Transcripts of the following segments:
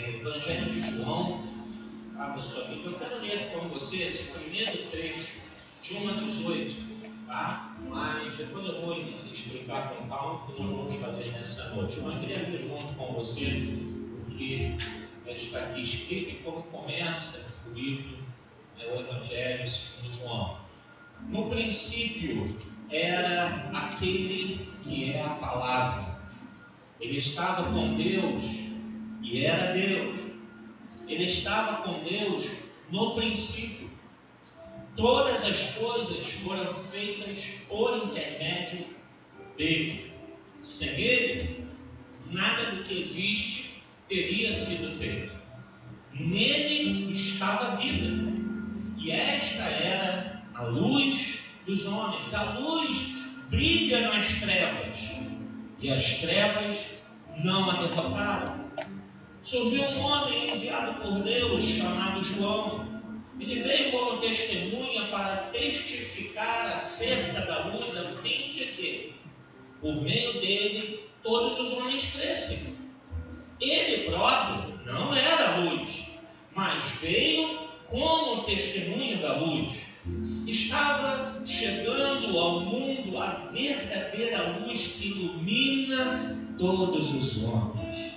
Evangelho de João, abra sua Bíblia. Eu quero ler com você esse primeiro trecho, de 1 a 18, tá? Mas depois eu vou explicar com calma o que nós vamos fazer nessa noite. Mas eu queria ler junto com você o que está aqui escrito e como começa o livro, o Evangelho segundo João. No princípio era aquele que é a palavra. Ele estava com Deus e era Deus. Ele estava com Deus no princípio. Todas as coisas foram feitas por intermédio dele. Sem ele, nada do que existe teria sido feito. Nele estava a vida, e esta era a luz dos homens. A luz brilha nas trevas, e as trevas não a derrotaram. Surgiu um homem enviado por Deus chamado João. Ele veio como testemunha para testificar acerca da luz, a fim de que, por meio dele, todos os homens crescem. Ele próprio não era a luz, mas veio como testemunha da luz. Estava chegando ao mundo a verdadeira luz que ilumina todos os homens.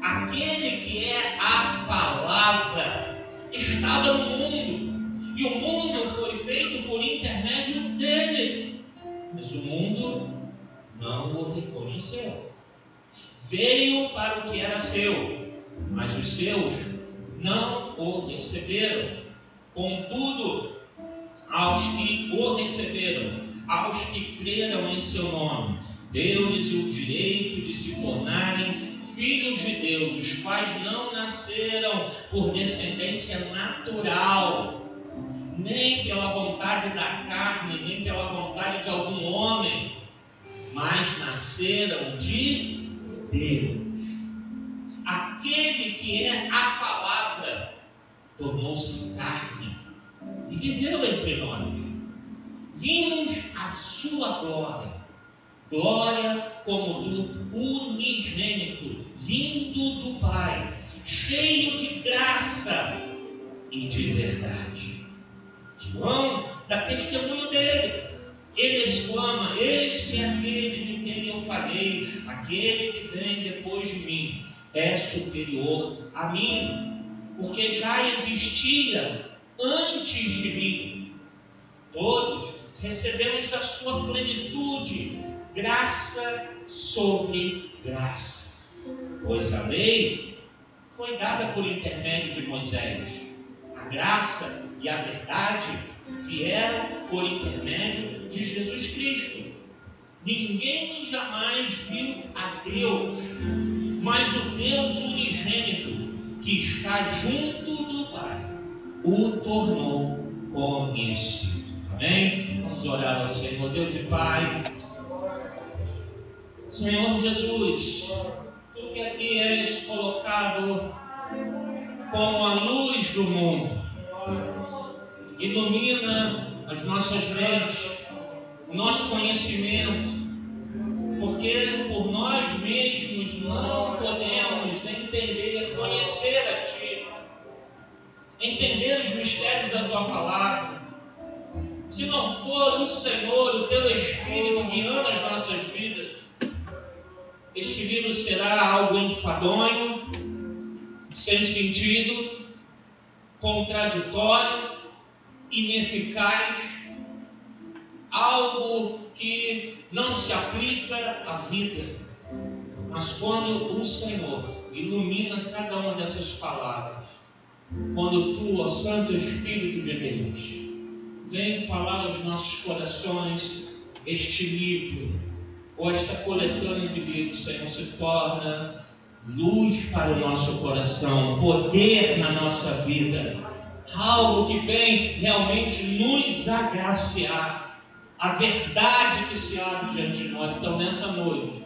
Aquele que é a palavra estava no mundo, e o mundo foi feito por intermédio dele, mas o mundo não o reconheceu. Veio para o que era seu, mas os seus não o receberam. Contudo, aos que o receberam, aos que creram em seu nome, deu-lhes o direito de se tornarem filhos de Deus, os quais não nasceram por descendência natural, nem pela vontade da carne, nem pela vontade de algum homem, mas nasceram de Deus. Aquele que é a palavra tornou-se carne e viveu entre nós. Vimos a sua glória, glória como do unigênito, vindo do Pai, cheio de graça e de verdade. João dá testemunho dele. Ele exclama: este é aquele de quem eu falei, aquele que vem depois de mim é superior a mim, porque já existia antes de mim. Todos recebemos da sua plenitude graça sobre graça, pois a lei foi dada por intermédio de Moisés. A graça e a verdade vieram por intermédio de Jesus Cristo. Ninguém jamais viu a Deus, mas o Deus unigênito, que está junto do Pai, o tornou conhecido. Amém? Vamos orar ao Senhor. Deus e Pai, Senhor Jesus, Tu que aqui és colocado como a luz do mundo, ilumina as nossas mentes, o nosso conhecimento, porque por nós mesmos não podemos entender, conhecer a Ti, entender os mistérios da Tua palavra, se não for o Senhor, o Teu Espírito guiando as nossas vidas. Este livro será algo enfadonho, sem sentido, contraditório, ineficaz, algo que não se aplica à vida. Mas quando o Senhor ilumina cada uma dessas palavras, quando Tu, ó Santo Espírito de Deus, vem falar aos nossos corações, este livro, ou esta coletânea de livros, Senhor, se torna luz para o nosso coração, poder na nossa vida, algo que vem realmente nos agraciar, a verdade que se abre diante de nós. Então, nessa noite,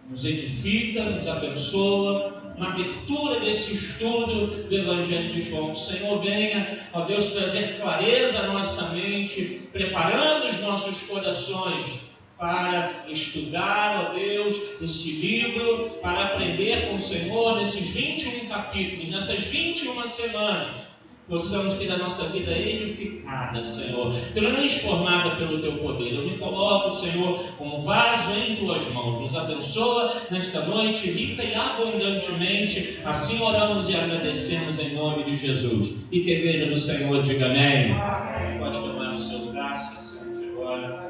nos edifica, nos abençoa, na abertura desse estudo do Evangelho de João. O Senhor venha, ó Deus, trazer clareza à nossa mente, preparando os nossos corações para estudar, ó Deus, este livro, para aprender com o Senhor nesses 21 capítulos, nessas 21 semanas. Possamos ter a nossa vida edificada, Senhor, transformada pelo Teu poder. Eu me coloco, Senhor, como vaso em Tuas mãos. Nos abençoa nesta noite, rica e abundantemente. Assim oramos e agradecemos em nome de Jesus. E que a igreja do Senhor diga amém. Pode tomar o seu lugar, se sente agora.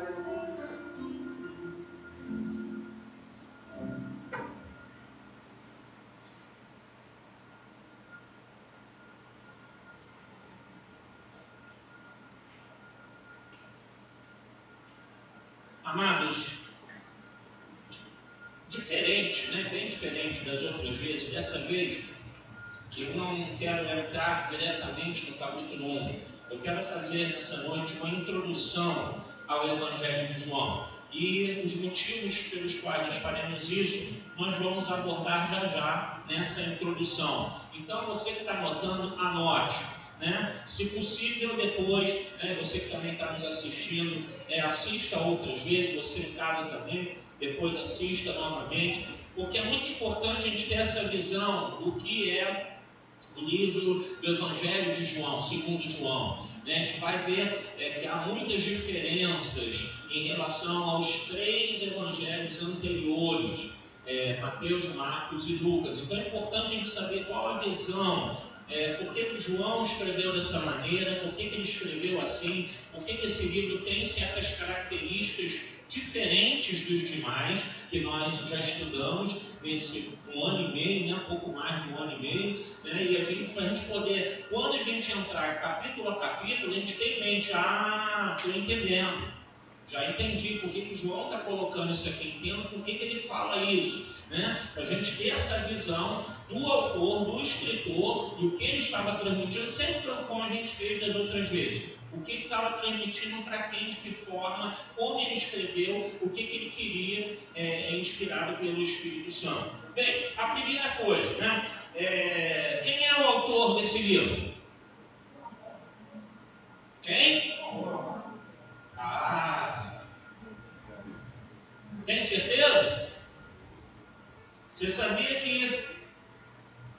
Amados, diferente, bem diferente das outras vezes, dessa vez eu não quero entrar diretamente no capítulo 1. Eu quero fazer nessa noite uma introdução ao Evangelho de João. E os motivos pelos quais nós faremos isso, nós vamos abordar já nessa introdução. Então você que está anotando, anote. Se possível depois, você que também está nos assistindo, assista outras vezes, você em casa também, depois assista novamente, porque é muito importante a gente ter essa visão do que é o livro do Evangelho de João, segundo João. A gente vai ver que há muitas diferenças em relação aos 3 evangelhos anteriores, Mateus, Marcos e Lucas. Então é importante a gente saber qual a visão. Por que João escreveu dessa maneira, por que ele escreveu assim, por que esse livro tem certas características diferentes dos demais, que nós já estudamos nesse 1 ano e meio, um pouco mais de 1 ano e meio, e para a gente poder, quando a gente entrar capítulo a capítulo, a gente tem em mente, estou entendendo, já entendi por que João está colocando isso aqui, entendo por que ele fala isso, para a gente ter essa visão do autor, do escritor, e o que ele estava transmitindo, sempre como a gente fez das outras vezes. O que ele estava transmitindo para quem, de que forma, como ele escreveu, o que ele queria, inspirado pelo Espírito Santo. Bem, a primeira coisa, quem é o autor desse livro? Quem? Tem certeza? Você sabia que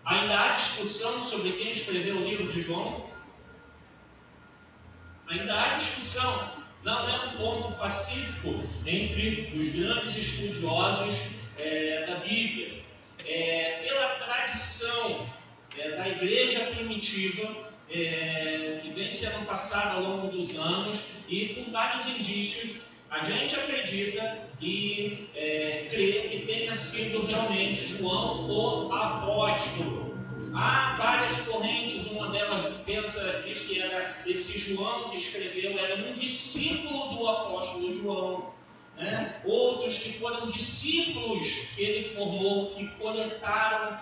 ainda há discussão sobre quem escreveu o livro de João? Ainda há discussão. Não é um ponto pacífico entre os grandes estudiosos da Bíblia. Pela tradição da igreja primitiva, que vem sendo passada ao longo dos anos, e por vários indícios, a gente acredita e crê que tenha sido realmente João o apóstolo. Há várias correntes, uma delas diz que era esse João que escreveu, era um discípulo do apóstolo João. Outros que foram discípulos que ele formou, que coletaram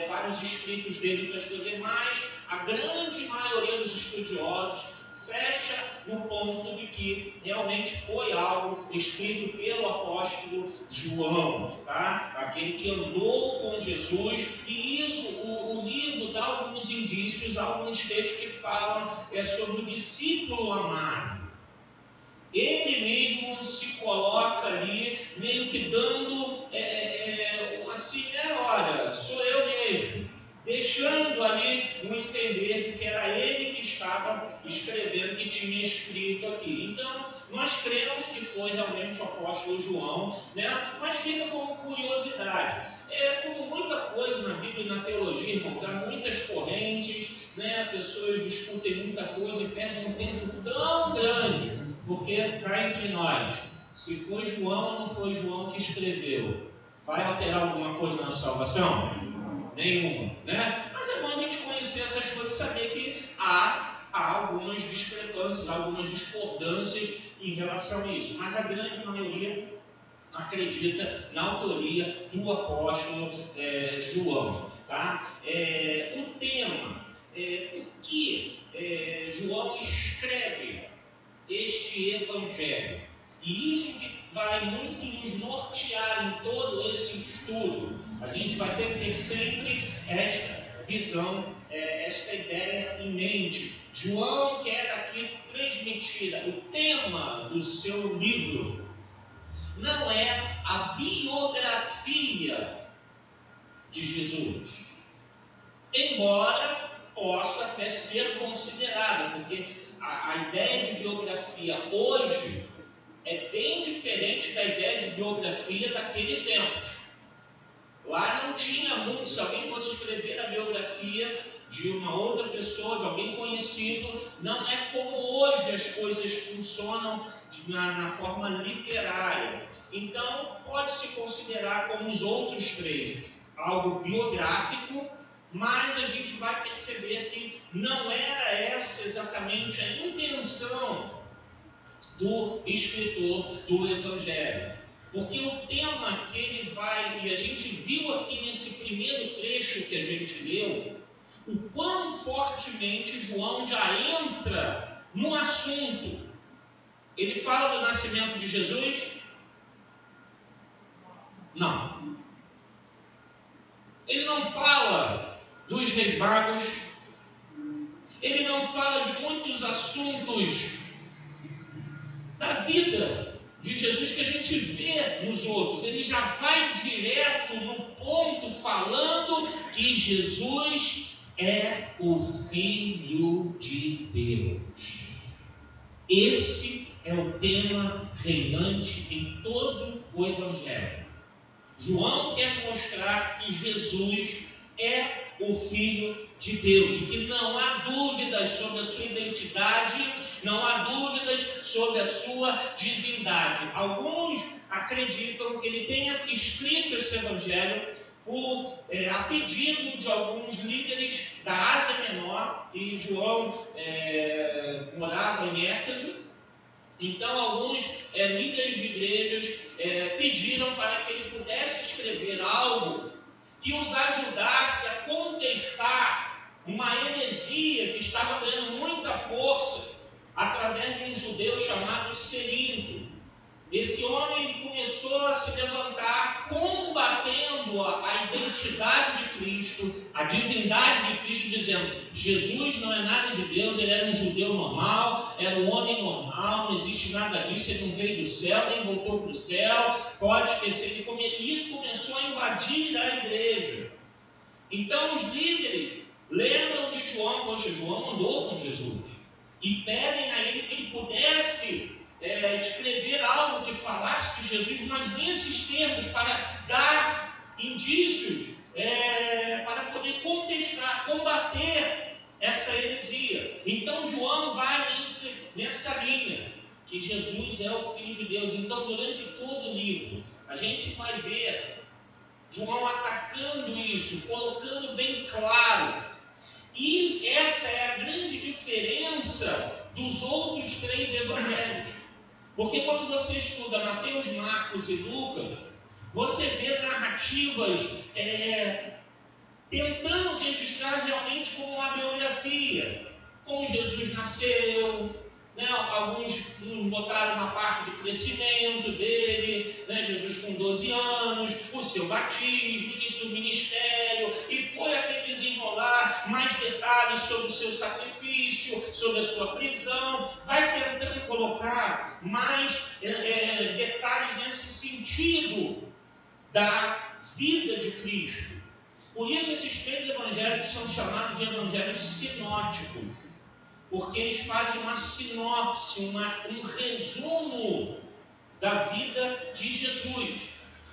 vários escritos dele para escrever, mas a grande maioria dos estudiosos fecha no ponto de que realmente foi algo escrito pelo apóstolo João, aquele que andou com Jesus. E isso, o livro dá alguns indícios, alguns textos que falam sobre o discípulo amado. Ele mesmo se coloca ali, meio que dando assim, olha, sou eu mesmo, deixando ali o entender de que era ele que estava escrevendo, que tinha escrito aqui. Então, nós cremos que foi realmente o apóstolo João, mas fica como curiosidade. Como muita coisa na Bíblia e na teologia, irmãos, há muitas correntes, pessoas discutem muita coisa e perdem um tempo tão grande, porque cá entre nós, se foi João ou não foi João que escreveu, vai alterar alguma coisa na salvação? Nenhuma, Mas é bom a gente conhecer essas coisas e saber que há algumas discrepâncias, algumas discordâncias em relação a isso, mas a grande maioria acredita na autoria do apóstolo João, o tema, por que João escreve este evangelho? E isso que vai muito nos nortear em todo esse estudo. A gente vai ter que ter sempre esta visão, esta ideia em mente. João quer aqui transmitir o tema do seu livro. não é a biografia de Jesus. Embora possa até ser considerada, porque a ideia de biografia hoje é bem diferente da ideia de biografia daqueles tempos. Lá não tinha muito, se alguém fosse escrever a biografia de uma outra pessoa, de alguém conhecido, não é como hoje as coisas funcionam na forma literária. Então, pode-se considerar como os outros três, algo biográfico, mas a gente vai perceber que não era essa exatamente a intenção do escritor do Evangelho. Porque o tema que ele vai, e a gente viu aqui nesse primeiro trecho que a gente leu, o quão fortemente João já entra no assunto. Ele fala do nascimento de Jesus? Não. Ele não fala dos reis magos. Ele não fala de muitos assuntos da vida de Jesus que a gente vê nos outros. Ele já vai direto no ponto, falando que Jesus é o Filho de Deus. Esse é o tema reinante em todo o Evangelho. João quer mostrar que Jesus é o Filho de Deus, e que não há dúvidas sobre a sua identidade, não há dúvidas sobre a sua divindade. Alguns acreditam que ele tenha escrito esse Evangelho a pedido de alguns líderes da Ásia Menor, e João morava em Éfeso. Então, alguns líderes de igrejas pediram para que ele pudesse escrever algo que os ajudasse a contestar uma heresia que estava ganhando muita força através de um judeu chamado Cerinto. Esse homem começou a se levantar combatendo a identidade de Cristo, a divindade de Cristo, dizendo: Jesus não é nada de Deus, ele era um judeu normal, era um homem normal, não existe nada disso, ele não veio do céu, nem voltou para o céu, pode esquecer. E isso começou a invadir a igreja. Então os líderes lembram de João, poxa, João andou com Jesus, e pedem a ele que ele pudesse escrever algo que falasse de Jesus, mas nesses termos, para dar indícios, para poder contestar, combater essa heresia. Então João vai nessa linha, que Jesus é o Filho de Deus. Então, durante todo o livro, a gente vai ver João atacando isso, colocando bem claro. E essa é a grande diferença dos outros três evangelhos. Porque quando você estuda Mateus, Marcos e Lucas, você vê narrativas tentando registrar realmente como uma biografia. Como Jesus nasceu, alguns botaram uma parte do crescimento dele, Jesus com 12 anos, o seu batismo, início do ministério, e foi até desenrolar mais detalhes sobre o seu sacrifício, sobre a sua prisão, vai tentando colocar mais detalhes nesse sentido da vida de Cristo. Por isso esses três evangelhos são chamados de evangelhos sinóticos, porque eles fazem uma sinopse, um resumo da vida de Jesus.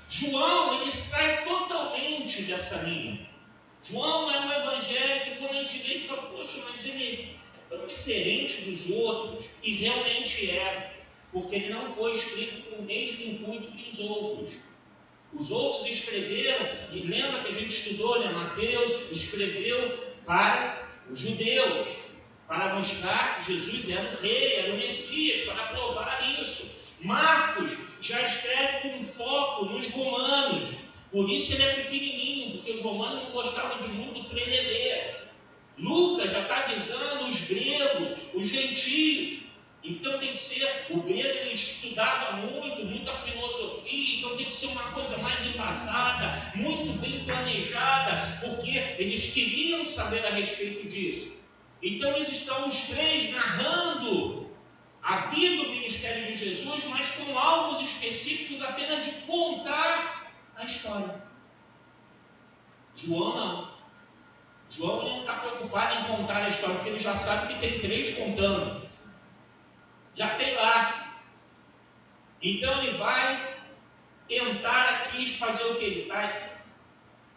João, ele sai totalmente dessa linha. João é um evangelho que, quando a gente lê, a gente fala: poxa, mas ele é tão diferente dos outros. E realmente é, porque ele não foi escrito com o mesmo intuito que os outros. Os outros escreveram, e lembra que a gente estudou, Mateus escreveu para os judeus, para mostrar que Jesus era o rei, era o Messias, para provar isso. Marcos já escreve com foco nos romanos, por isso ele é pequenininho, porque os romanos não gostavam de muito trelelê. Lucas já está visando os gregos, os gentios. Então tem que ser, o grego ele estudava muita filosofia, então tem que ser uma coisa mais embasada, muito bem planejada, porque eles queriam saber a respeito disso. Então eles estão os três narrando a vida do ministério de Jesus, mas com alvos específicos apenas de contar a história. João não. João não está preocupado em contar a história, porque ele já sabe que tem 3 contando. Já tem lá. Então ele vai tentar aqui fazer o que? Ele está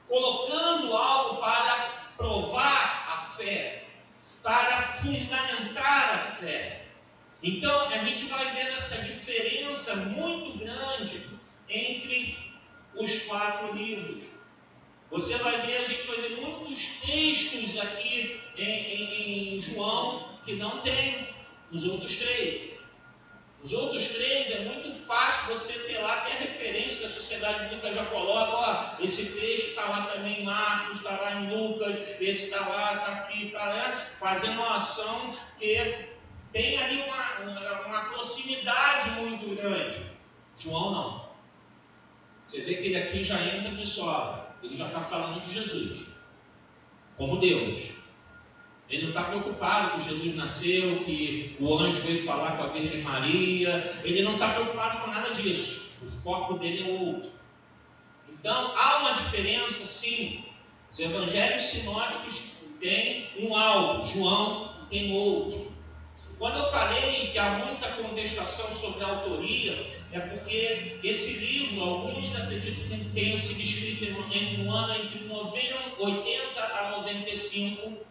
colocando algo para provar a fé, para fundamentar a fé. Então a gente vai ver essa diferença muito grande entre os 4 livros. Você vai ver, a gente vai ver muitos textos aqui em João que não tem nos outros 3. Os outros 3 é muito fácil você ter lá até a referência que a Sociedade Bíblica já coloca. Ó, esse texto está lá também em Marcos, está lá em Lucas, esse está lá, está aqui, está lá, fazendo uma ação que tem ali uma proximidade muito grande. João não. Você vê que ele aqui já entra de sobra. Ele já está falando de Jesus como Deus. Ele não está preocupado que Jesus nasceu, que o anjo veio falar com a Virgem Maria. Ele não está preocupado com nada disso. O foco dele é outro. Então, há uma diferença, sim. Os evangelhos sinóticos têm um alvo, João tem outro. Quando eu falei que há muita contestação sobre a autoria, é porque esse livro, alguns acreditam que tenha sido escrito em um ano entre 80 a 95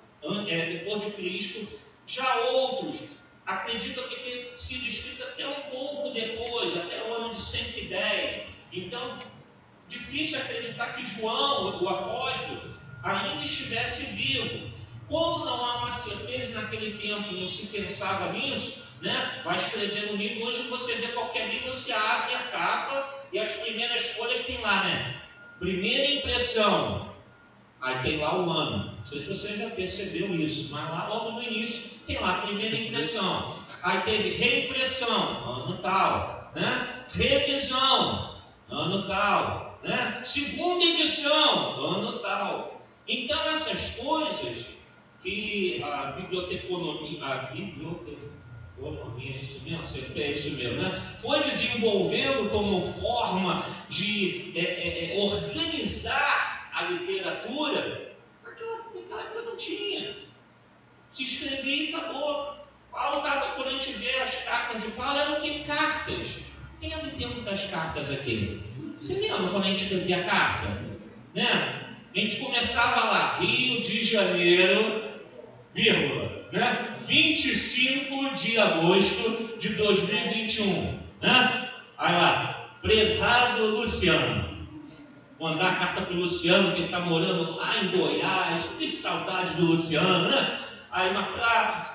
depois de Cristo. Já outros acreditam que tenha sido escrito até um pouco depois, até o ano de 110. Então, difícil acreditar que João, o apóstolo, ainda estivesse vivo. Como não há uma certeza, naquele tempo não se pensava nisso, né? Vai escrever no livro. Hoje você vê qualquer livro, você abre a capa e as primeiras folhas tem lá, né? Primeira impressão. Aí tem lá o ano. Não sei se você já percebeu isso, mas lá logo no início tem lá a primeira impressão. Aí teve reimpressão, ano tal, né? Revisão, ano tal, né? Segunda edição, ano tal. Então essas coisas que a biblioteconomia, é isso mesmo, acertei, é isso mesmo, né? Foi desenvolvendo como forma de organizar a literatura. Naquela época não tinha. Se escrevia e acabou. Paulo estava, quando a gente vê as cartas de Paulo, eram o que? Cartas. Quem é do tempo das cartas aqui? Você lembra quando a gente escrevia a carta? Né? A gente começava lá, Rio de Janeiro, vírgula, né? 25 de agosto de 2021, né? Aí lá, prezado Luciano. Mandar a carta para o Luciano, que ele está morando lá em Goiás, que saudade do Luciano, né? Aí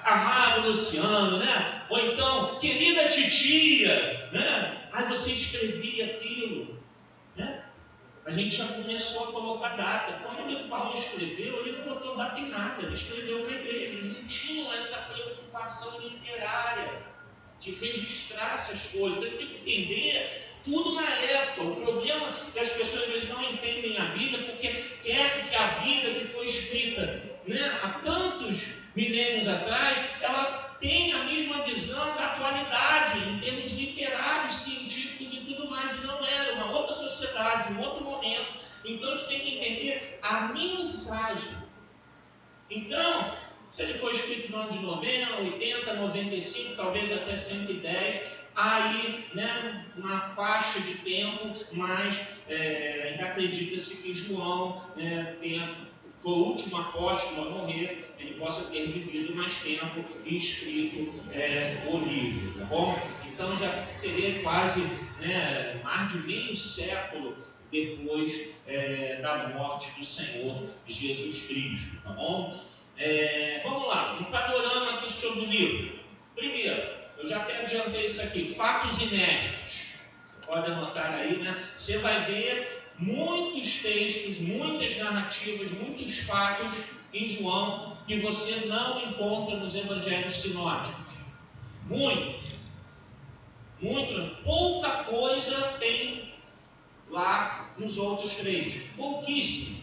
amado Luciano, né? Ou então, querida titia, né? Aí você escrevia aquilo, né? A gente já começou a colocar data. Quando Paulo escreveu, ele não botou data em nada, ele escreveu para a igreja. Eles não tinham essa preocupação literária de registrar essas coisas. Então, tem que entender tudo na época. O problema é que as pessoas às vezes não entendem a Bíblia porque quer que a Bíblia que foi escrita, né, há tantos milênios atrás, ela tenha a mesma visão da atualidade em termos literários, científicos e tudo mais. E não era uma outra sociedade, um outro momento. Então a gente tem que entender a mensagem. Então, se ele foi escrito no ano de 90, 80, 95, talvez até 110, aí, né, uma faixa de tempo, mas ainda acredita-se que João, né, foi o último apóstolo a morrer, ele possa ter vivido mais tempo e escrito o livro, tá bom? Então já seria quase, né, mais de meio século depois da morte do Senhor Jesus Cristo, tá bom? Vamos lá, um panorama aqui sobre o livro. Primeiro, eu já até adiantei isso aqui, fatos inéditos. Você pode anotar aí, né? Você vai ver muitos textos, muitas narrativas, muitos fatos em João que você não encontra nos evangelhos sinóticos. Muitos. Pouca coisa tem lá nos outros 3. Pouquíssimo.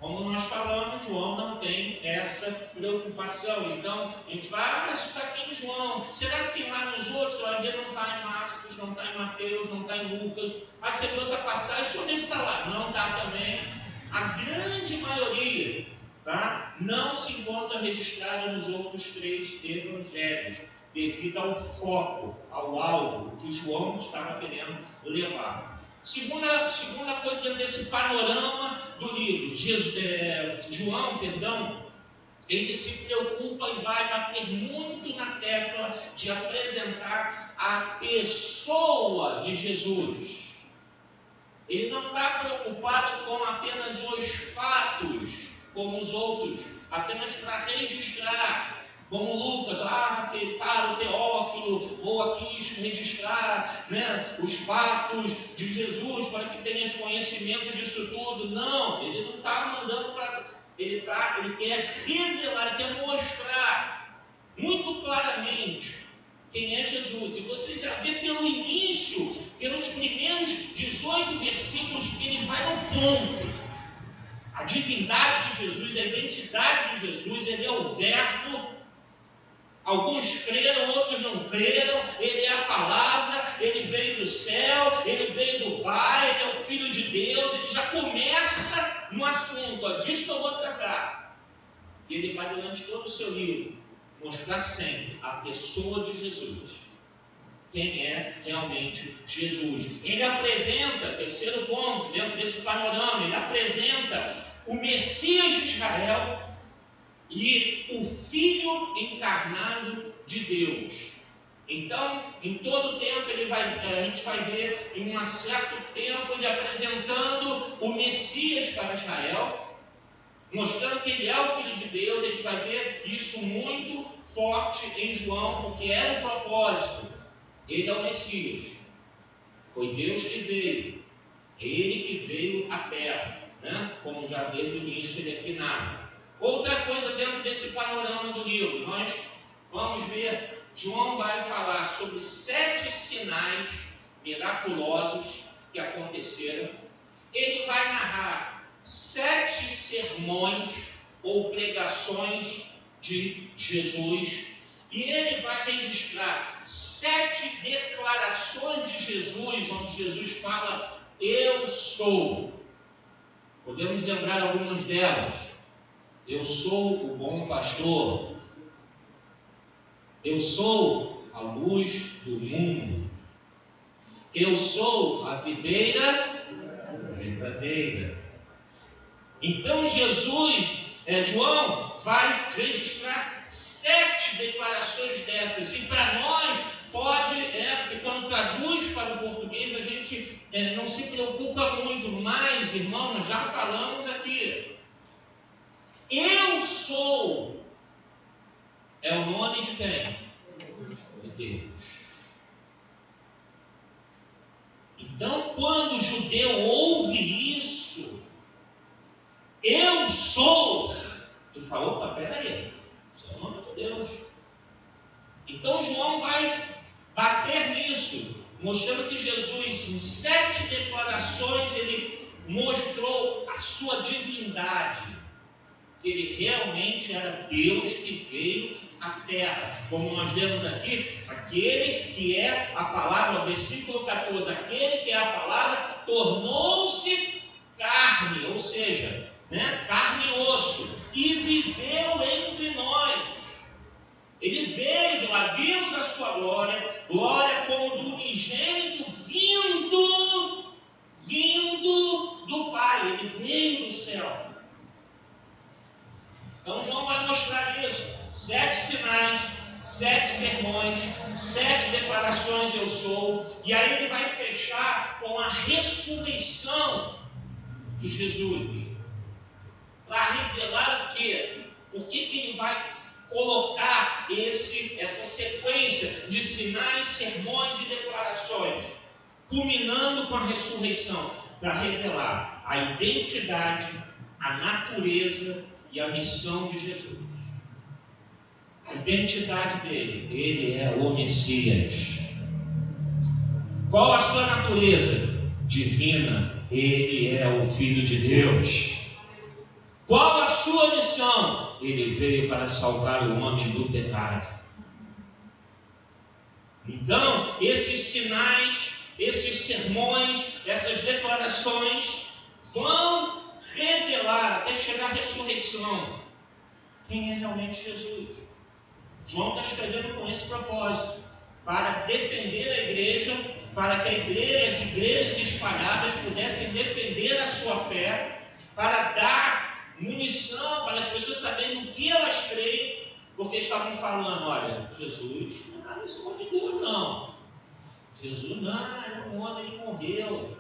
Como nós falamos, João não tem essa preocupação. Então, a gente vai, isso está aqui em João. Será que tem lá nos outros? Você vai ver, não está em Marcos, não está em Mateus, não está em Lucas. Aí você vê outra passagem, deixa eu ver se está lá. Não está também. A grande maioria, tá, não se encontra registrada nos outros 3 evangelhos, devido ao foco, ao alvo que João estava querendo levar. Segunda coisa dentro desse panorama do livro, João, ele se preocupa e vai bater muito na tecla de apresentar a pessoa de Jesus. Ele não está preocupado com apenas os fatos, como os outros, apenas para registrar. Como Lucas, o Teófilo, vou aqui registrar, né, os fatos de Jesus para que tenhas conhecimento disso tudo. Não, ele não está mandando para. Ele quer revelar, ele quer mostrar muito claramente quem é Jesus. E você já vê pelo início, pelos primeiros 18 versículos, que ele vai ao ponto. A divindade de Jesus, a identidade de Jesus, ele é o verbo. Alguns creram, outros não creram. Ele é a palavra, ele veio do céu, ele veio do Pai, ele é o Filho de Deus. Ele já começa no assunto, disso que eu vou tratar. E ele vai durante todo o seu livro mostrar sempre a pessoa de Jesus, quem é realmente Jesus. Ele apresenta, terceiro ponto, dentro desse panorama, ele apresenta o Messias de Israel e o Filho encarnado de Deus. Então, em todo tempo, a gente vai ver, em um certo tempo, ele apresentando o Messias para Israel, mostrando que ele é o Filho de Deus. A gente vai ver isso muito forte em João, porque era o propósito. Ele é o Messias. Foi Deus que veio. Ele que veio à terra, né? Como já desde o início ele aqui narra. Outra coisa dentro desse panorama do livro, nós vamos ver, João vai falar sobre 7 sinais miraculosos que aconteceram. Ele vai narrar 7 sermões ou pregações de Jesus. E ele vai registrar 7 declarações de Jesus, onde Jesus fala, eu sou. Podemos lembrar algumas delas. Eu sou o bom pastor. Eu sou a luz do mundo. Eu sou a videira verdadeira. Então João vai registrar 7 declarações dessas. E para nós pode, porque quando traduz para o português a gente não se preocupa muito. Mas, irmão, nós já falamos aqui. Eu sou é o nome de quem? De Deus. Então, quando o judeu ouve isso, eu sou, ele falou, opa, peraí, isso é o nome de Deus. Então João vai bater nisso, mostrando que Jesus, em 7 declarações, ele mostrou a sua divindade, que ele realmente era Deus que veio à terra. Como nós lemos aqui, aquele que é a palavra, versículo 14, aquele que é a palavra tornou-se carne, ou seja, carne e osso, e viveu entre nós. Ele veio de lá, vimos a sua glória, glória como do unigênito vindo do Pai. Ele veio do céu. Então João vai mostrar isso, 7 sinais, 7 sermões, 7 declarações eu sou, e aí ele vai fechar com a ressurreição de Jesus, para revelar o quê? Por que ele vai colocar essa sequência de sinais, sermões e declarações, culminando com a ressurreição, para revelar a identidade, a natureza e a missão de Jesus. A identidade dele, ele é o Messias. Qual a sua natureza? Divina, ele é o Filho de Deus. Qual a sua missão? Ele veio para salvar o homem do pecado. Então, esses sinais, esses sermões, essas declarações vão revelar, até chegar à ressurreição, quem é realmente Jesus. João está escrevendo com esse propósito, para defender a igreja, para que as igrejas espalhadas pudessem defender a sua fé, para dar munição para as pessoas saberem no que elas creem, porque estavam falando, olha, Jesus não é nada desse monte de Deus, não. Jesus não, é um homem, ele morreu.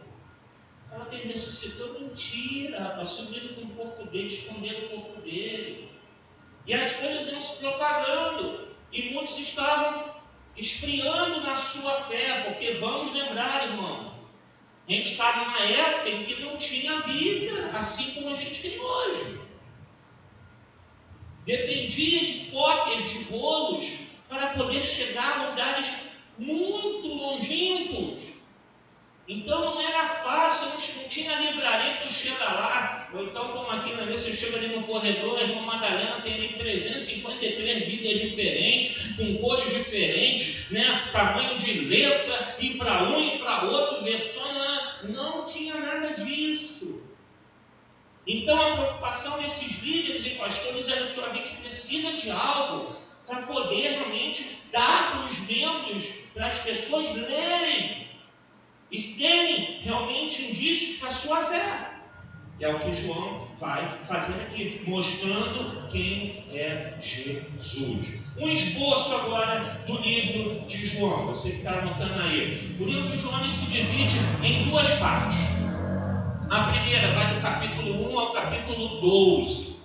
Fala que ele ressuscitou, mentira, rapaz, subindo com o corpo dele, escondendo o corpo dele. E as coisas iam se propagando, e muitos estavam esfriando na sua fé, porque vamos lembrar, irmão, a gente estava numa época em que não tinha a Bíblia, assim como a gente tem hoje. Dependia de cópias, de rolos, para poder chegar a lugares muito longínquos. Então não era fácil, não tinha livraria que tu chega lá, ou então como aqui na vez você chega ali no corredor, a irmã Madalena tem ali 353 Bíblias diferentes, com cores diferentes, né? Tamanho de letra, e para um e para outro, versões, não tinha nada disso. Então a preocupação desses líderes e pastores era que a gente precisa de algo para poder realmente dar para os membros, para as pessoas lerem e terem realmente indícios para a sua fé. É o que João vai fazer aqui, mostrando quem é Jesus. Um esboço agora do livro de João, você que está anotando aí. O livro de João se divide em duas partes. A primeira vai do capítulo 1 ao capítulo 12.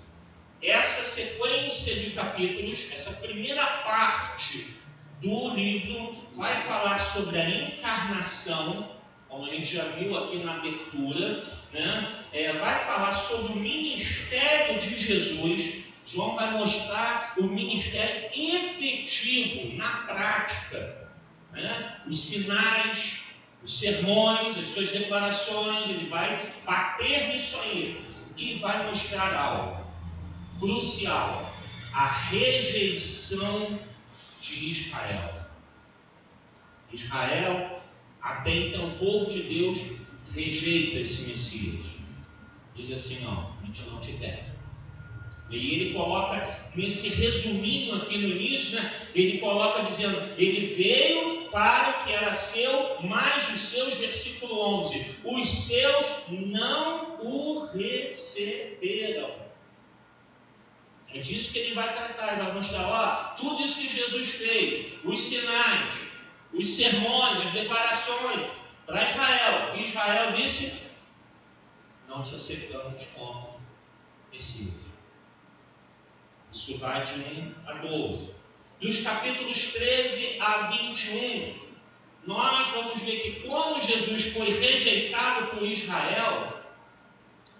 Essa sequência de capítulos, essa primeira parte do livro, vai falar sobre a encarnação, como a gente já viu aqui na abertura, né? Vai falar sobre o ministério de Jesus. João vai mostrar o ministério efetivo, na prática, né? Os sinais, os sermões, as suas declarações. Ele vai bater nisso aí e vai mostrar algo crucial: a rejeição de Israel. Israel, até então o povo de Deus, rejeita esse Messias. Diz assim, não, a gente não te quer. E ele coloca, nesse resuminho aqui no início, né, ele coloca dizendo, ele veio para o que era seu, mas os seus, versículo 11, os seus não o receberam. É disso que ele vai tratar, ele vai mostrar, tudo isso que Jesus fez, os sinais, os sermões, as declarações para Israel. E Israel disse, não te aceitamos como Messias. Isso vai de 1 a 12. Dos capítulos 13 a 21, nós vamos ver que como Jesus foi rejeitado por Israel,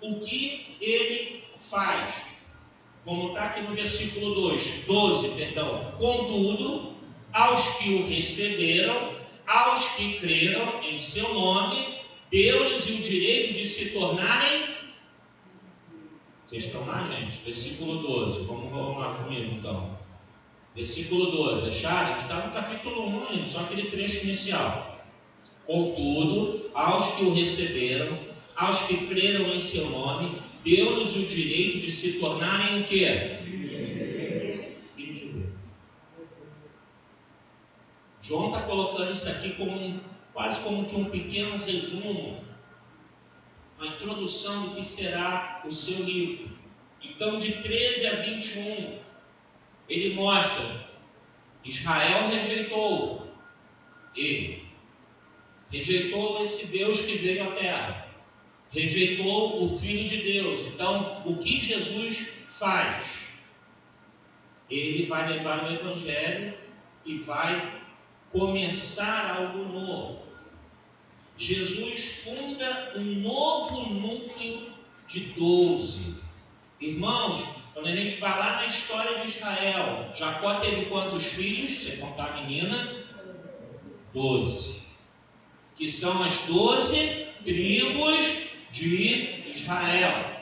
o que ele faz. Como está aqui no versículo 12, perdão. Contudo, aos que o receberam, aos que creram em seu nome, deu-lhes o direito de se tornarem... Vocês estão lá, gente? Versículo 12. Vamos lá comigo, então. Versículo 12. Acharam? A gente está no capítulo 1, só aquele trecho inicial. Contudo, aos que o receberam, aos que creram em seu nome, deu-lhes o direito de se tornarem o quê? Filhos de Deus. João está colocando isso aqui como quase como que um pequeno resumo, uma introdução do que será o seu livro. Então, de 13 a 21, ele mostra: Israel rejeitou ele, rejeitou esse Deus que veio à terra, rejeitou o Filho de Deus. Então, o que Jesus faz? Ele vai levar o Evangelho e vai começar algo novo. Jesus funda um novo núcleo de 12. Irmãos, quando a gente vai lá na história de Israel, Jacó teve quantos filhos? Você contar a menina? 12. Que são as 12 tribos de Israel.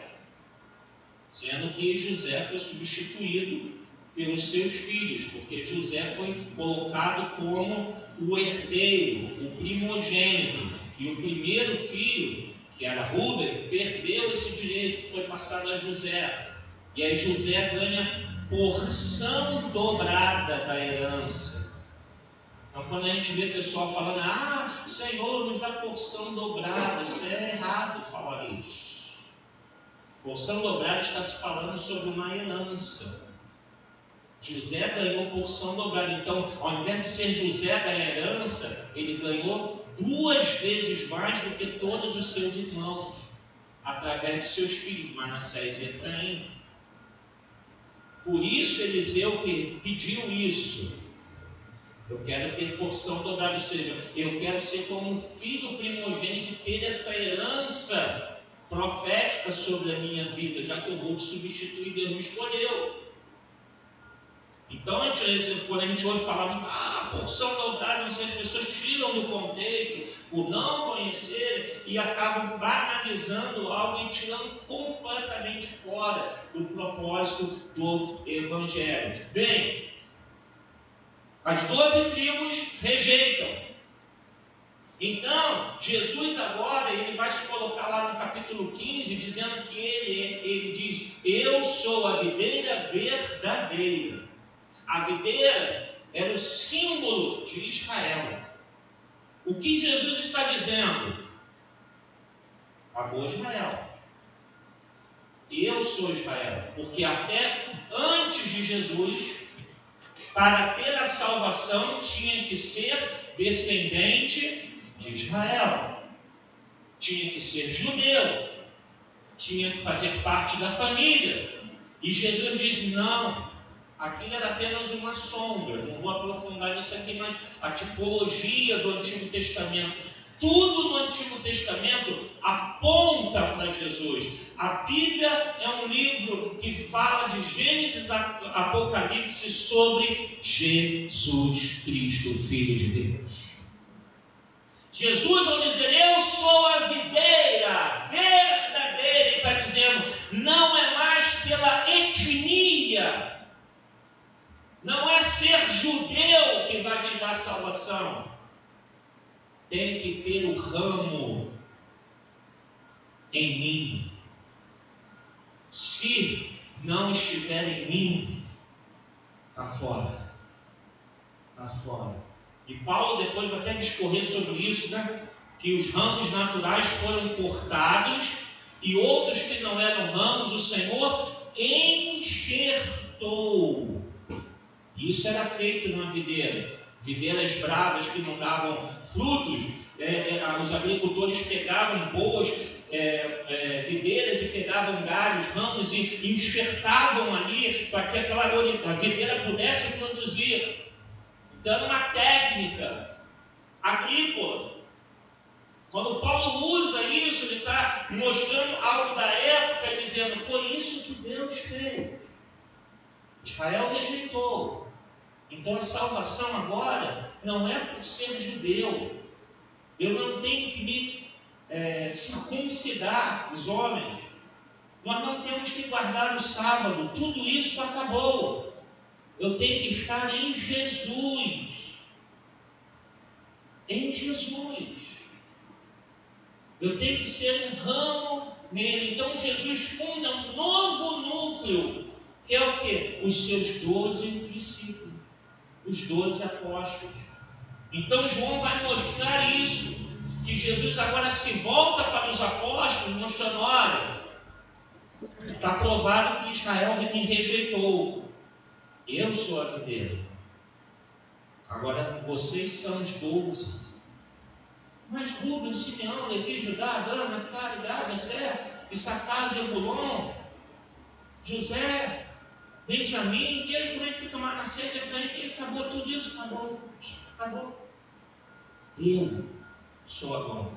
sendo que José foi substituído pelos seus filhos, porque José foi colocado como o herdeiro, o primogênito, e o primeiro filho, que era Rúben, perdeu esse direito que foi passado a José, e aí José ganha porção dobrada da herança. Então, quando a gente vê pessoal falando, Senhor, nos dá porção dobrada, isso é errado falar isso. Porção dobrada está se falando sobre uma herança. José ganhou porção dobrada. Então, ao invés de ser José da herança, ele ganhou 2 vezes mais do que todos os seus irmãos, através de seus filhos, Manassés e Efraim. Por isso Eliseu pediu isso. Eu quero ter porção dobrada, ou seja, eu quero ser como um filho primogênito e ter essa herança profética sobre a minha vida, já que eu vou te substituir, Deus me escolheu. Então, quando a gente ouve falar, porção dobrada, não sei, as pessoas tiram do contexto por não conhecerem e acabam banalizando algo e tirando completamente fora do propósito do Evangelho. Bem, as 12 tribos rejeitam. Então, Jesus agora, ele vai se colocar lá no capítulo 15, dizendo que ele diz, eu sou a videira verdadeira. A videira era o símbolo de Israel. O que Jesus está dizendo? Acabou Israel. Eu sou Israel. Porque até antes de Jesus, para ter a salvação, tinha que ser descendente de Israel. Tinha que ser judeu. Tinha que fazer parte da família. E Jesus diz, não. Aquilo era apenas uma sombra, não vou aprofundar nisso aqui, mas a tipologia do Antigo Testamento, tudo no Antigo Testamento aponta para Jesus. A Bíblia é um livro que fala de Gênesis a Apocalipse sobre Jesus Cristo, Filho de Deus. Jesus, ao dizer, eu sou a videira verdadeira, ele está dizendo, não é mais pela etnia, não é ser judeu que vai te dar salvação. Tem que ter o ramo em mim. Se não estiver em mim, está fora. Está fora. E Paulo depois vai até discorrer sobre isso, né? Que os ramos naturais foram cortados e outros que não eram ramos, o Senhor enxertou. Isso era feito numa videira. Videiras bravas que não davam frutos. Os agricultores pegavam boas videiras e pegavam galhos, ramos e enxertavam ali para que a videira pudesse produzir. Então era uma técnica agrícola. Quando Paulo usa isso, ele está mostrando algo da época, dizendo, foi isso que Deus fez. Israel rejeitou. Então a salvação agora não é por ser judeu. Eu não tenho que me circuncidar os homens. Nós não temos que guardar o sábado. Tudo isso acabou. Eu tenho que estar em Jesus. Em Jesus. Eu tenho que ser um ramo nele. Então Jesus funda um novo núcleo, que é o quê? Os seus 12 discípulos. Os 12 apóstolos. Então João vai mostrar isso, que Jesus agora se volta para os apóstolos, mostrando, olha, está provado que Israel me rejeitou, eu sou a videira, agora vocês são os 12, mas Rubem, Simeão, Levi, Judá, Dan, Naftali, Gad, Aser, Issacar, Zebulon, José, Benjamim, e aí como é que fica Manassés, Efraim? E acabou tudo isso? Acabou. Eu sou agora.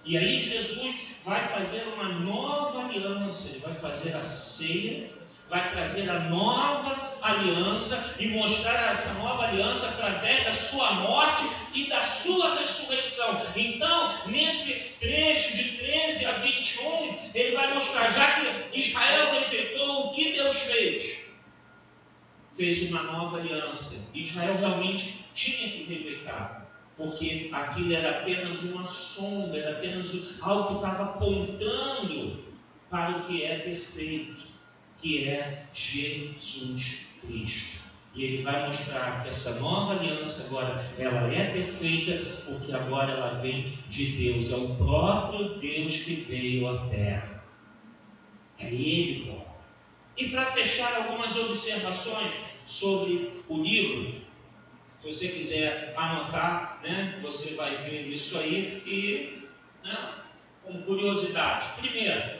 E aí Jesus vai fazer uma nova aliança, ele vai fazer a ceia, vai trazer a nova aliança e mostrar essa nova aliança através da sua morte e da sua ressurreição. Então, nesse trecho de 13 a 21, ele vai mostrar, já que Israel rejeitou, o que Deus fez? Fez uma nova aliança. Israel realmente tinha que rejeitar, porque aquilo era apenas uma sombra, era apenas algo que estava apontando para o que é perfeito, que é Jesus Cristo. E ele vai mostrar que essa nova aliança agora, ela é perfeita, porque agora ela vem de Deus, é o próprio Deus que veio à terra. É Ele, pô. E para fechar algumas observações sobre o livro, se você quiser anotar, né, você vai ver isso aí e, né, como curiosidade. Primeiro,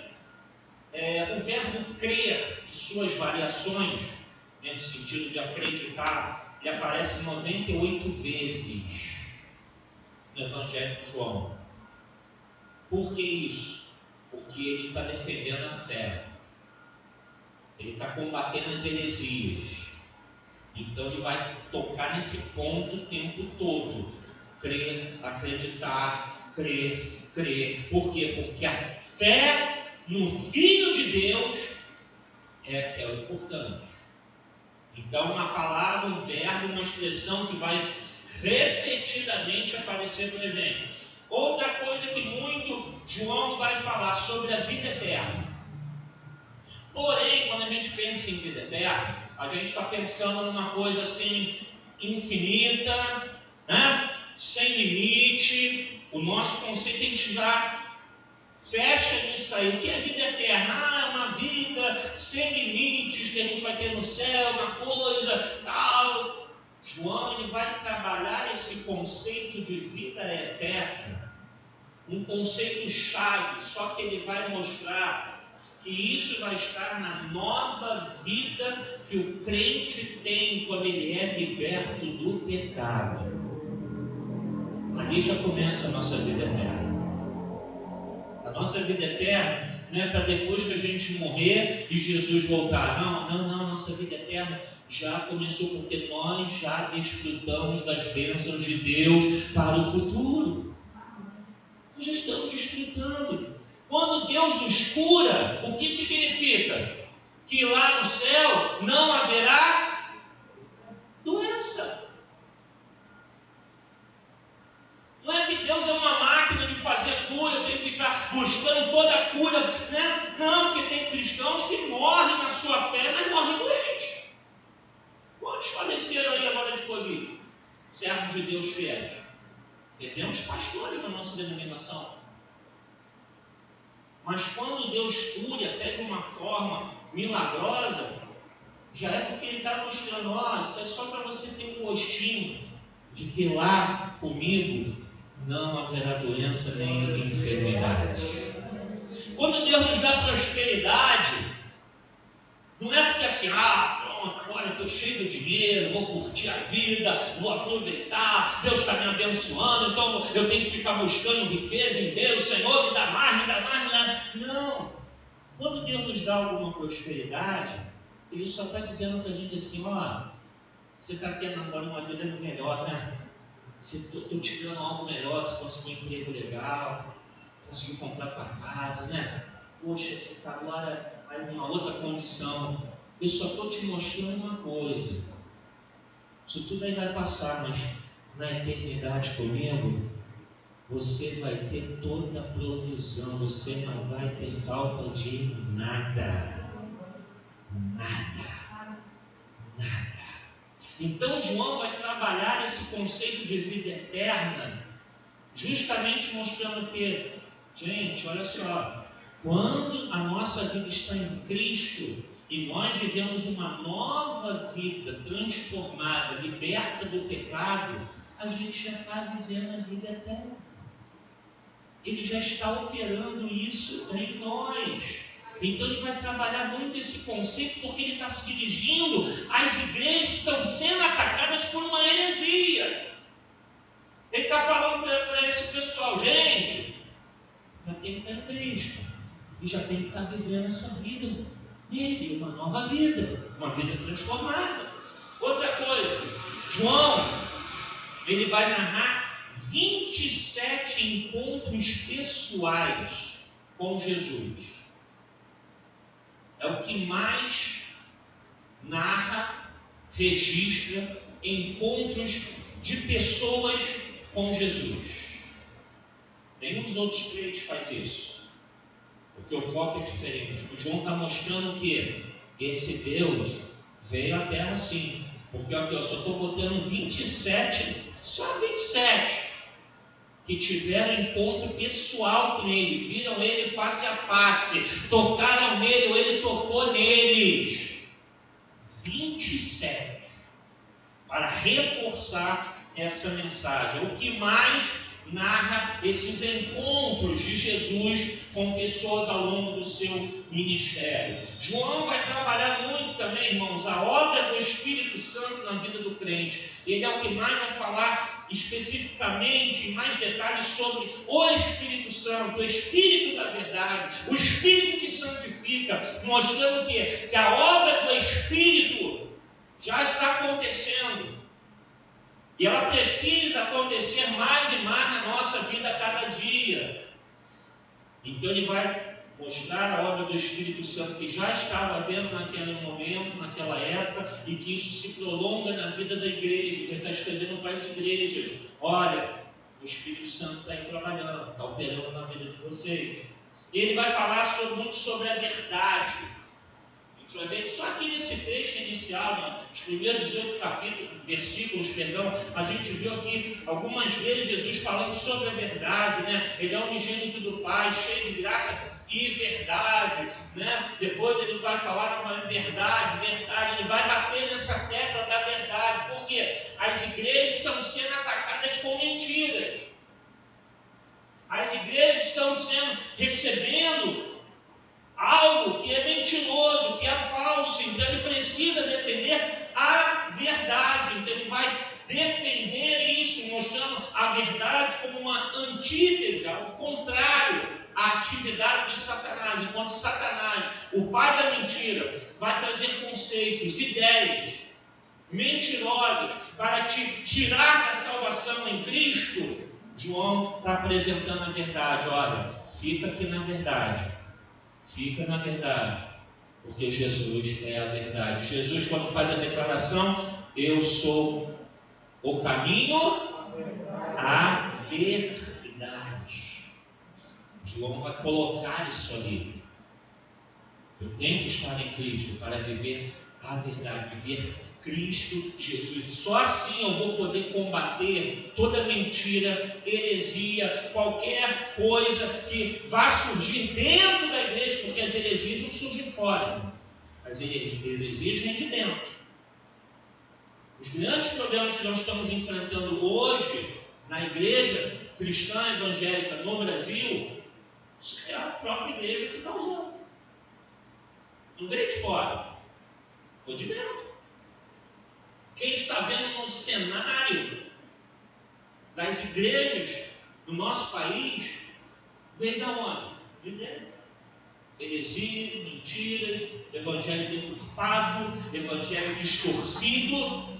o verbo crer e suas variações, nesse sentido de acreditar, ele aparece 98 vezes no Evangelho de João. Por que isso? Porque ele está defendendo a fé, ele está combatendo as heresias. Então ele vai tocar nesse ponto o tempo todo: crer, acreditar, crer, crer. Por quê? Porque a fé no Filho de Deus é que é o importante. Então, uma palavra, um verbo, uma expressão que vai repetidamente aparecer para a gente. Outra coisa que muito João vai falar sobre a vida eterna. Porém, quando a gente pensa em vida eterna, a gente está pensando numa coisa assim, infinita, né? Sem limite. O nosso conceito, a gente já fecha nisso aí. O que é vida eterna? É uma vida sem limites, que a gente vai ter no céu, uma coisa, tal. João, ele vai trabalhar esse conceito de vida eterna, um conceito chave, só que ele vai mostrar que isso vai estar na nova vida que o crente tem quando ele é liberto do pecado. Ali já começa a nossa vida eterna. A nossa vida eterna não é para depois que a gente morrer e Jesus voltar. Não, nossa vida eterna já começou, porque nós já desfrutamos das bênçãos de Deus para o futuro. Nós já estamos desfrutando. Quando Deus nos cura, o que significa? Que lá no céu não haverá doença. Não é que Deus é uma máquina de fazer cura, eu tenho que ficar buscando toda a cura, né? Não, porque tem cristãos que morrem na sua fé, mas morrem doentes. Quantos faleceram aí agora de Covid? Servos de Deus fiéis. Perdemos pastores na nossa denominação. Mas quando Deus cura até de uma forma milagrosa, já é porque Ele está mostrando, isso é só para você ter um gostinho de que lá comigo não haverá doença nem enfermidade. Quando Deus nos dá prosperidade, não é porque assim, pronto, agora eu estou cheio de dinheiro, vou curtir a vida, vou aproveitar, Deus está me abençoando, então eu tenho que ficar buscando riqueza em Deus, Senhor, me dá mais, me dá mais, me dá. Não. Quando Deus nos dá alguma prosperidade, Ele só está dizendo para a gente assim, você está tendo agora uma vida melhor, né? Estou te dando algo melhor, você conseguiu um emprego legal, conseguiu comprar tua casa, né? Poxa, você está agora em uma outra condição. Eu só estou te mostrando uma coisa. Isso tudo aí vai passar, mas na eternidade comigo, você vai ter toda a provisão, você não vai ter falta de nada. Nada. Nada. Então João vai trabalhar esse conceito de vida eterna, justamente mostrando que, gente, olha só, quando a nossa vida está em Cristo e nós vivemos uma nova vida transformada, liberta do pecado, a gente já está vivendo a vida eterna. Ele já está operando isso em nós. Então ele vai trabalhar muito esse conceito, porque ele está se dirigindo às igrejas que estão sendo atacadas por uma heresia. Ele está falando para esse pessoal, gente, já tem que estar em Cristo, e já tem que estar vivendo essa vida. nele uma nova vida, uma vida transformada. Outra coisa, João, ele vai narrar 27 encontros pessoais com Jesus. É o que mais narra, registra encontros de pessoas com Jesus. Nenhum dos outros três faz isso, porque o foco é diferente. O João está mostrando que esse Deus veio à Terra sim, porque aqui eu só estou botando 27, só 27 que tiveram encontro pessoal com ele, viram ele face a face, tocaram nele ou ele tocou neles. 27 para reforçar essa mensagem. O que mais narra esses encontros de Jesus com pessoas ao longo do seu ministério. João vai trabalhar muito também, irmãos, a obra do Espírito Santo na vida do crente. Ele é o que mais vai falar especificamente, em mais detalhes, sobre o Espírito Santo, o Espírito da verdade, o Espírito que santifica, mostrando que a obra do Espírito já está acontecendo. E ela precisa acontecer mais e mais na nossa vida a cada dia. Então ele vai mostrar a obra do Espírito Santo que já estava havendo naquele momento, naquela época, e que isso se prolonga na vida da igreja. Então ele está escrevendo para as igrejas: olha, o Espírito Santo está aí trabalhando, está operando na vida de vocês. E ele vai falar muito sobre a verdade. A gente vai ver só aqui nesse texto inicial, os primeiros 18 versículos, a gente viu aqui algumas vezes Jesus falando sobre a verdade, né? Ele é unigênito do Pai, cheio de graça e verdade, né? Depois ele vai falar novamente verdade, ele vai bater nessa tecla da verdade, porque as igrejas estão sendo atacadas com mentiras, as igrejas estão recebendo algo que é mentiroso, que é falso. Então ele precisa defender a verdade. Então ele vai defender isso, mostrando a verdade como uma antítese, ao contrário, à atividade de Satanás. Enquanto Satanás, o pai da mentira, vai trazer conceitos, ideias mentirosas para te tirar da salvação em Cristo, João está apresentando a verdade. Olha, fica aqui na verdade. Fica na verdade, porque Jesus é a verdade. Jesus, quando faz a declaração: eu sou o caminho, a verdade. João vai colocar isso ali. Eu tenho que estar em Cristo para viver a verdade, viver Cristo Jesus. Só assim eu vou poder combater toda mentira, heresia, qualquer coisa que vá surgir dentro da igreja, porque as heresias não surgem fora, as heresias vêm de dentro. Os grandes problemas que nós estamos enfrentando hoje na igreja cristã evangélica no Brasil é a própria igreja que causou. Não veio de fora, foi de dentro. Quem está vendo no cenário das igrejas do nosso país vem da onde? De dentro. Heresias, mentiras, evangelho deturpado, evangelho distorcido.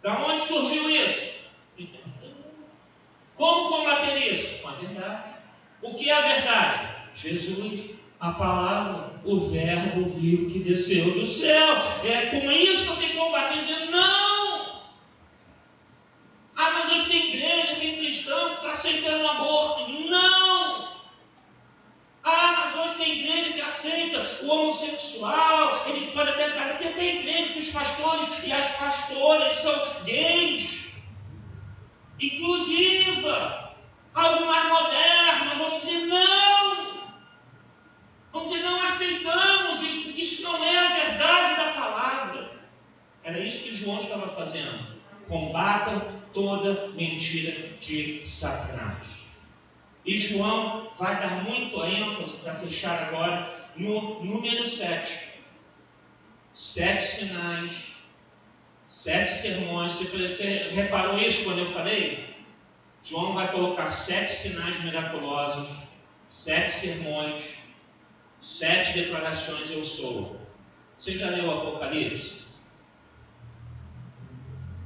Da onde surgiu isso? De dentro. Como combater isso? Com a verdade. O que é a verdade? Jesus, a palavra, o verbo vivo que desceu do céu. É com isso que eu tenho que combater, dizendo não. Mas hoje tem igreja, tem cristão que está aceitando o aborto. Não. Mas hoje tem igreja que aceita o homossexual. Eles podem até casar. Tem igreja que os pastores e as pastoras são gays. Inclusiva. Algo mais moderno. Vamos dizer não. Vamos dizer, não aceitamos isso, porque isso não é a verdade da palavra. Era isso que João estava fazendo. Combatam toda mentira de Satanás. E João vai dar muito ênfase, para fechar agora, no número 7. 7 sinais, 7 sermões. Você reparou isso quando eu falei? João vai colocar 7 sinais miraculosos, 7 sermões, 7 declarações eu sou. Você já leu o Apocalipse?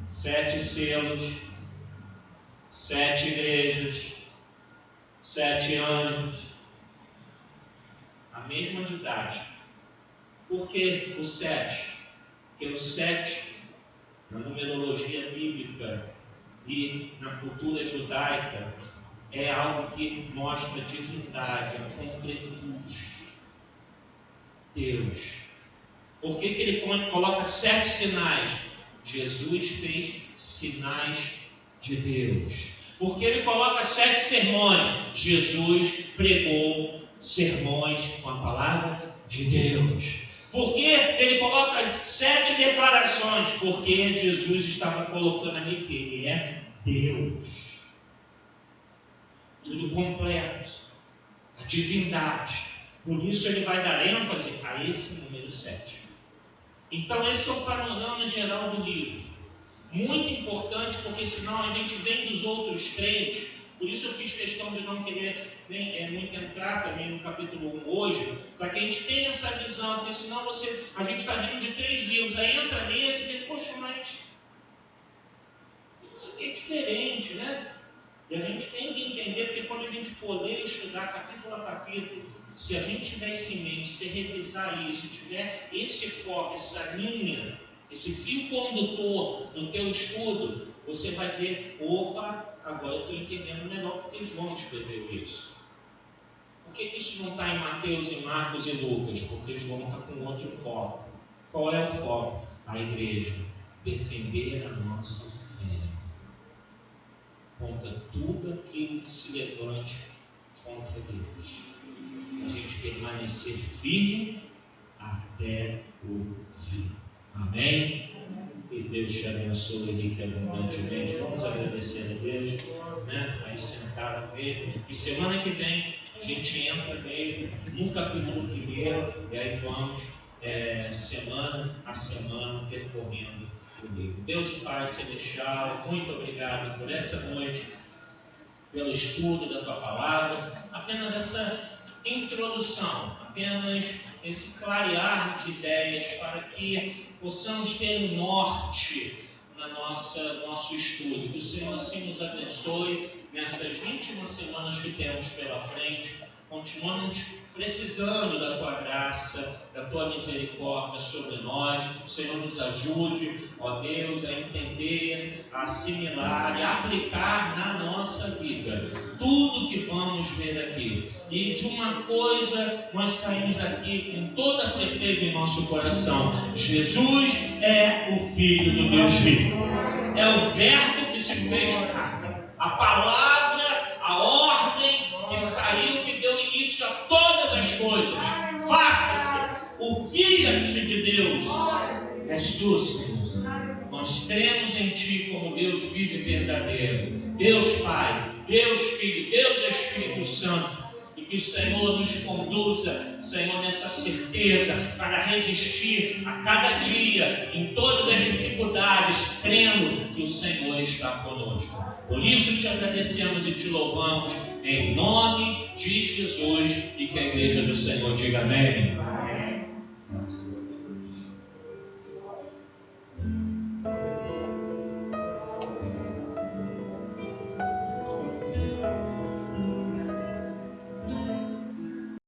7 selos, 7 igrejas, 7 anjos, a mesma didática. Por que o 7? Porque o 7, na numerologia bíblica e na cultura judaica, é algo que mostra divindade, a completude. Deus. Por que ele coloca 7 sinais? Jesus fez sinais de Deus. Por que ele coloca 7 sermões? Jesus pregou sermões com a palavra de Deus. Por que ele coloca 7 declarações? Porque Jesus estava colocando ali que ele é Deus. Tudo completo, a divindade. Por isso ele vai dar ênfase a esse número 7. Então esse é o panorama geral do livro. Muito importante, porque senão a gente vem dos outros 3. Por isso eu fiz questão de não querer muito entrar também no capítulo 1 hoje, para que a gente tenha essa visão, porque senão a gente está vindo de 3 livros, aí entra nesse e diz, poxa, mas é diferente, né? E a gente tem que entender, porque quando a gente for ler e estudar capítulo a capítulo, se a gente tiver isso em mente, se revisar isso, tiver esse foco, essa linha, esse fio condutor no teu estudo, você vai ver, opa, agora eu estou entendendo melhor porque João escreveu isso. Por que isso não está em Mateus, em Marcos e Lucas? Porque João está com outro foco. Qual é o foco? A igreja. Defender a nossa fé contra tudo aquilo que se levante contra Deus. A gente permanecer firme até o fim. Amém? Que Deus te abençoe rica e abundantemente. Vamos agradecer a Deus, né? Aí sentado mesmo. E semana que vem a gente entra mesmo no capítulo 1 e aí vamos semana a semana percorrendo o livro. Deus e Pai Celestial, muito obrigado por essa noite, pelo estudo da Tua Palavra, apenas essa introdução, apenas esse clarear de ideias para que possamos ter um norte na nosso estudo. Que o Senhor assim nos abençoe nessas 21 semanas que temos pela frente. Continuamos precisando da Tua graça, da Tua misericórdia sobre nós. O Senhor nos ajude, ó Deus, a entender, a assimilar e a aplicar na nossa vida tudo que vamos ver aqui. E de uma coisa nós saímos daqui com toda certeza em nosso coração: Jesus é o Filho do Deus vivo. É o Verbo que se fez carne. A palavra, a ordem que saiu, que deu início a todas as coisas. Faça-se o Filho de Deus. És tu, Senhor. Nós cremos em Ti como Deus vivo e verdadeiro. Deus Pai, Deus Filho, Deus Espírito Santo. E que o Senhor nos conduza, Senhor, nessa certeza para resistir a cada dia, em todas as dificuldades, crendo que o Senhor está conosco. Por isso te agradecemos e te louvamos, em nome de Jesus, e que a igreja do Senhor diga amém.